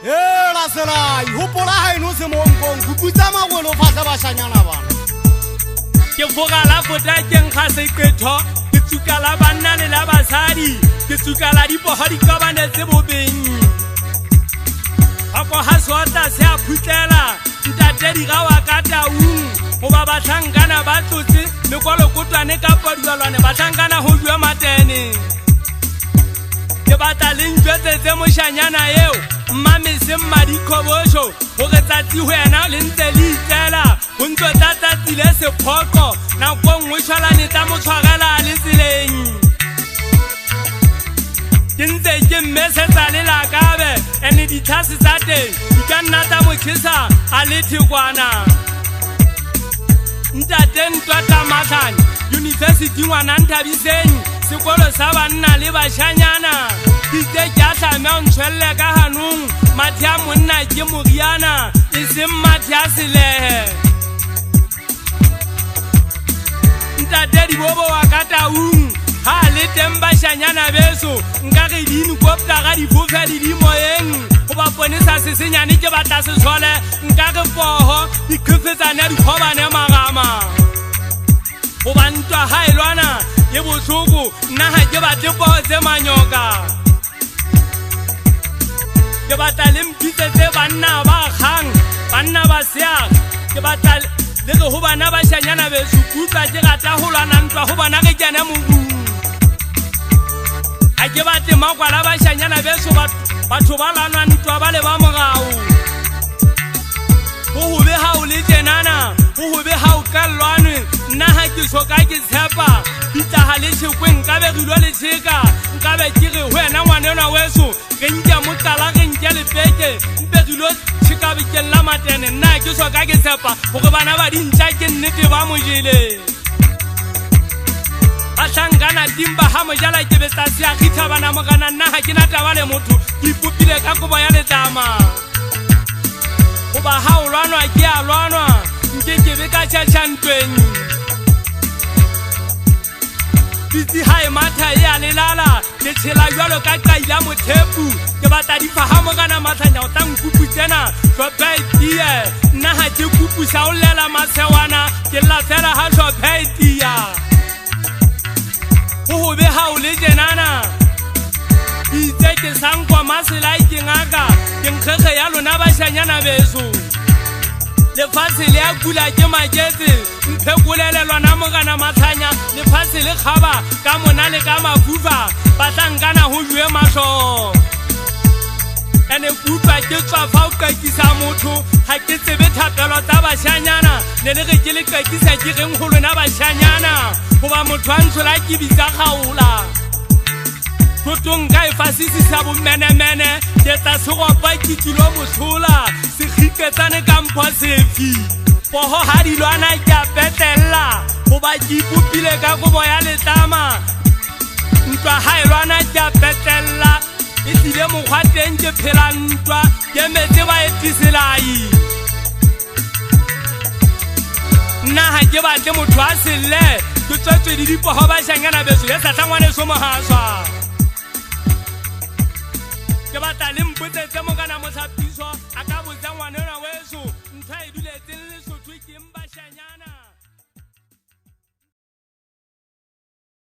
Ntate Selai, hopola ha eno se monkong, kuputsa magolo fasa bashanyana bana. Ke fogala Futha ke Hase ketho, ke tsukala banna le la basadi, ke tsukala dipohadi ka bane tse bobeng. Ako haswata se a phutlela, ntate di gawa ka taung, go ba batlhankana ba tlotse mekwalokotwane ka padualwane batlhankana ho jwa matene. Ke batla le ntjwetsetse moshanyana eo mmamese mmadikobosho gore tsatsi ho yena le ntse le itlela ho ntse tsatsi le sephoqo nako nngwe tshwalane tsa motshwarela le tseleng. Ke ntse ke mmesetsa le lakabe ene dithasi tsa teng di ka nna tsa motjhesa a le thekwana. Ntate Ntwa Tamatlane University ngwana Nthabiseng sekolo sa banna le bashanyana ditse ke a tlameha ntshwelle ka hanong mathe a monna ke moriana e seng mathe a selehe. Ntate Dibobo wa ka taung ha le teng bashanyana beso nka re di-helicoptera di fofa di moyeng go ba ponesa se senyane ke batla se tshole nka re poho di khefetsane di khobane magama go ba ntwa ha elwana ye botlhoko nna ha ke batle poho tse manyoka. Ke batla le mpitsetse banna ba kgang banna ba seag ke batla le go ho bana ba shanyana beso kutla ke rata ho lwana ntwa ho bana ke kena mobung. Ha ke batle makwala ba shanyana beso batho ba lwana ntwa ba le ba morao. Ho hobe ha o le tjenana ho hobe ha o kallwane nna ha ke soka ke tshepa ditla ha le tshekwen ka be rilo le tsheka nka be ke re wena ngwanena weso re ntja motala re ntja le peke mpe rilo tsheka be ke la matene nna ke soka ke tshepa gore bana ba dintja ke nnete ba mojele. Batlhankana timba ha mojala ke betsa Seakhi bana mogana nna ha ke na taba le motho ke ipopile ka kobo ya letama. Go ba ha o lwanwa ke a lwanwa nke ke be ka tšhatšhantweng bitsi ha e matha e a lelala ke tshela jwalo ka qaila mothepu ke batla difahamo kana matlhanya o tla nkupu tsena hlopha etie nna ha ke kupusa o lela matshewana ke lla fela ha hlopha etia go hobe ha o le tjenana itse ke sankwa Selai ke ngaka ke nkgege ya lona bashanyana beso lefatshe le a kula ke maketse mphekolele lwana mogana matlhanya lefatshe le kgaba ka mona le ka mafufa batlankana ho jwe mahlo ene kutlwa ke tswa fa o kakisa motho ha ke tsebe thapelo tsa bashanyana le le ge ke le kakisa ke reng ho lona bashanyana go ba motho a ntshola ke bitsa kgaola totong ka e fasisi sa bo mene ke tsa segopa ke tilo mosola se khiketsane ka mpho sefi poho ha di lwana ke a petella go ba ke ipopile ka kobo ya letama ntwa ha e lwana ke a petella e tsile mokgwa teng ke phela ntwa ke metse ba Ntate Selai nna ha ke batle motho a selle ke tswetswe di dipoho ba shanyana beso